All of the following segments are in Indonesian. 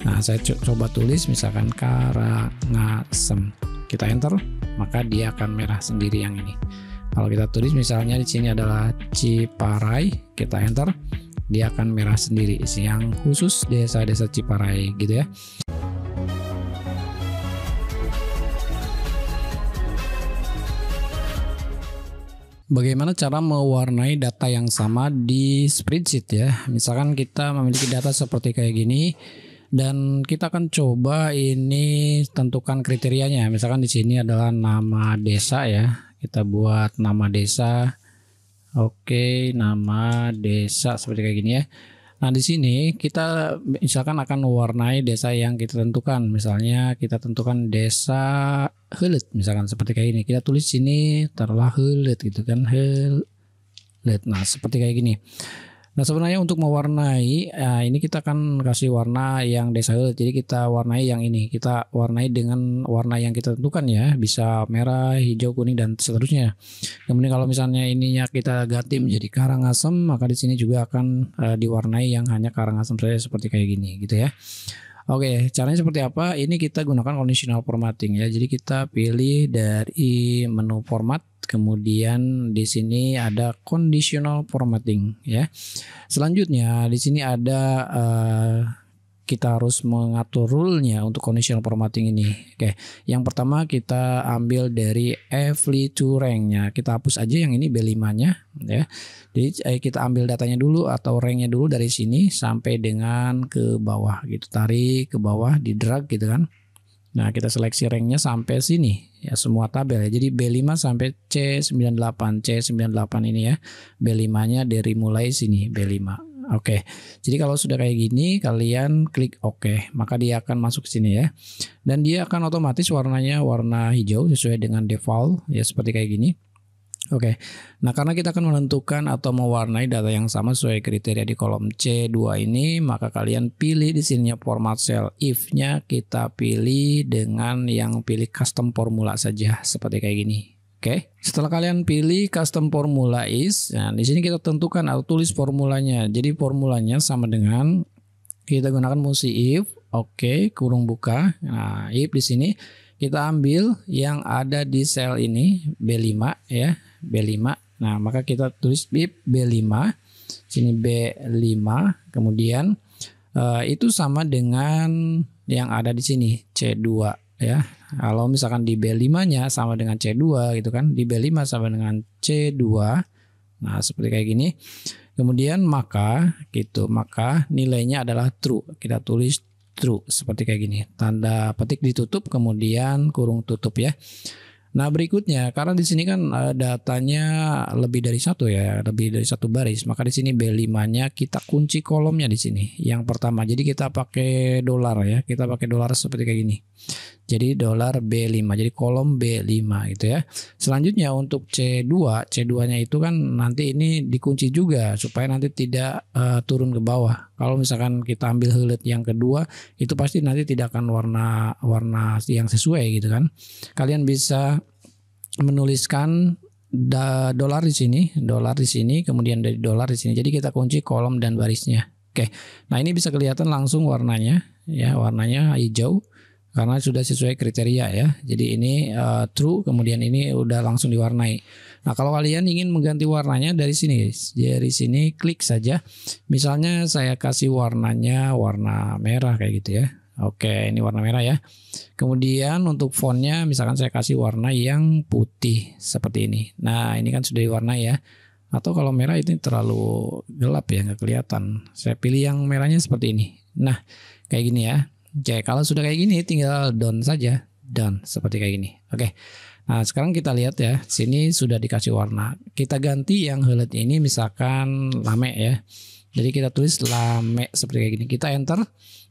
Nah, saya coba tulis misalkan Karangasem. Kita enter, maka dia akan merah sendiri yang ini. Kalau kita tulis misalnya di sini adalah Ciparai, kita enter, dia akan merah sendiri. Yang khusus desa-desa Ciparai gitu ya. Bagaimana cara mewarnai data yang sama di spreadsheet ya? Misalkan kita memiliki data seperti kayak gini dan kita akan coba ini tentukan kriterianya. Misalkan di sini adalah nama desa ya. Kita buat nama desa. Oke, nama desa seperti kayak gini ya. Nah, di sini kita misalkan akan mewarnai desa yang kita tentukan. Misalnya kita tentukan desa Heuleut, misalkan seperti kayak gini. Kita tulis sini taruhlah Heuleut gitu kan, Heuleut. Nah, seperti kayak gini. Nah, sebenarnya untuk mewarnai, ini kita akan kasih warna yang desa Heuleut. Jadi kita warnai yang ini. Kita warnai dengan warna yang kita tentukan ya. Bisa merah, hijau, kuning dan seterusnya. Kemudian kalau misalnya ininya kita ganti menjadi Karangasem, maka di sini juga akan diwarnai yang hanya Karangasem saja seperti kayak gini gitu ya. Oke, caranya seperti apa? Ini kita gunakan conditional formatting ya. Jadi kita pilih dari menu format, kemudian di sini ada conditional formatting ya. Selanjutnya di sini ada kita harus mengatur rule-nya untuk conditional formatting ini. Oke, yang pertama kita ambil dari FLI to rank-nya. Kita hapus aja yang ini B5-nya ya. Jadi kita ambil datanya dulu atau rank-nya dulu dari sini sampai dengan ke bawah gitu. Tarik ke bawah, di drag gitu kan. Nah, kita seleksi rank-nya sampai sini ya, semua tabel ya. Jadi B5 sampai C98. C98 ini ya. B5-nya dari mulai sini B5. Oke, jadi kalau sudah kayak gini kalian klik OK, maka dia akan masuk ke sini ya. Dan dia akan otomatis warnanya warna hijau sesuai dengan default ya, seperti kayak gini. Oke, nah karena kita akan menentukan atau mewarnai data yang sama sesuai kriteria di kolom C2 ini, maka kalian pilih di sininya format cell. If-nya kita pilih dengan yang pilih custom formula saja seperti kayak gini. Oke, setelah kalian pilih custom formula is, nah di sini kita tentukan atau tulis formulanya. Jadi formulanya sama dengan kita gunakan fungsi if, oke, kurung buka. Nah, if di sini kita ambil yang ada di sel ini B5 ya, B5. Nah, maka kita tulis if B5, sini B5, kemudian itu sama dengan yang ada di sini C2 ya. Kalau misalkan di B5-nya sama dengan C2 gitu kan, di B5 sama dengan C2. Nah, seperti kayak gini. Kemudian maka nilainya adalah true. Kita tulis true seperti kayak gini. Tanda petik ditutup kemudian kurung tutup ya. Nah, berikutnya karena di sini kan datanya lebih dari satu ya, lebih dari satu baris, maka di sini B5-nya kita kunci kolomnya di sini. Yang pertama, jadi kita pakai dolar ya, kita pakai dolar seperti kayak gini. Jadi dolar B5, jadi kolom B5 gitu ya. Selanjutnya untuk C2, C2-nya itu kan nanti ini dikunci juga supaya nanti tidak turun ke bawah. Kalau misalkan kita ambil Heuleut yang kedua, itu pasti nanti tidak akan warna yang sesuai gitu kan. Kalian bisa menuliskan dolar di sini, kemudian dari dolar di sini. Jadi kita kunci kolom dan barisnya. Oke. Nah, ini bisa kelihatan langsung warnanya ya, warnanya hijau karena sudah sesuai kriteria ya. Jadi ini true, kemudian ini udah langsung diwarnai. Nah, kalau kalian ingin mengganti warnanya dari sini klik saja. Misalnya saya kasih warnanya warna merah kayak gitu ya. Oke, ini warna merah ya. Kemudian untuk fontnya misalkan saya kasih warna yang putih seperti ini. Nah, ini kan sudah diwarnai ya. Atau kalau merah itu terlalu gelap ya, nggak kelihatan. Saya pilih yang merahnya seperti ini. Nah, kayak gini ya. Oke, kalau sudah kayak gini tinggal done saja. Done seperti kayak gini. Oke. Nah, sekarang kita lihat ya. Sini sudah dikasih warna. Kita ganti yang Heuleut ini misalkan lame ya. Jadi kita tulis lame seperti kayak gini. Kita enter.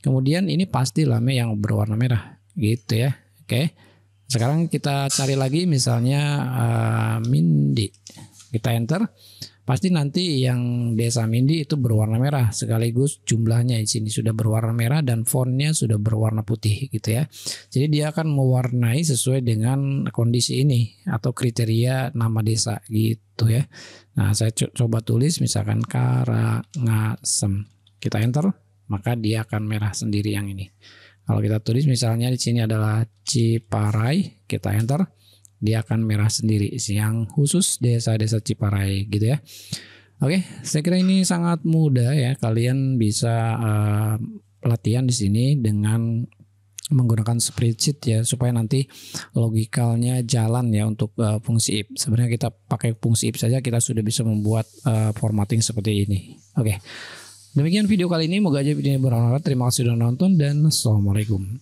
Kemudian ini pasti lame yang berwarna merah gitu ya. Oke. Sekarang kita cari lagi misalnya Mindi. Kita enter. Pasti nanti yang desa Mindi itu berwarna merah sekaligus jumlahnya di sini sudah berwarna merah dan fontnya sudah berwarna putih gitu ya. Jadi dia akan mewarnai sesuai dengan kondisi ini atau kriteria nama desa gitu ya. Nah, saya coba tulis misalkan Karangasem. Kita enter. maka dia akan merah sendiri yang ini. Kalau kita tulis misalnya di sini adalah Ciparai, kita enter, dia akan merah sendiri, yang khusus desa-desa Ciparai gitu ya. Oke, saya kira ini sangat mudah ya, kalian bisa latihan di sini dengan menggunakan spreadsheet ya, supaya nanti logikalnya jalan ya untuk fungsi if. Sebenarnya kita pakai fungsi if saja kita sudah bisa membuat formatting seperti ini. Oke, demikian video kali ini, moga aja videonya bermanfaat. Terima kasih sudah nonton dan assalamualaikum.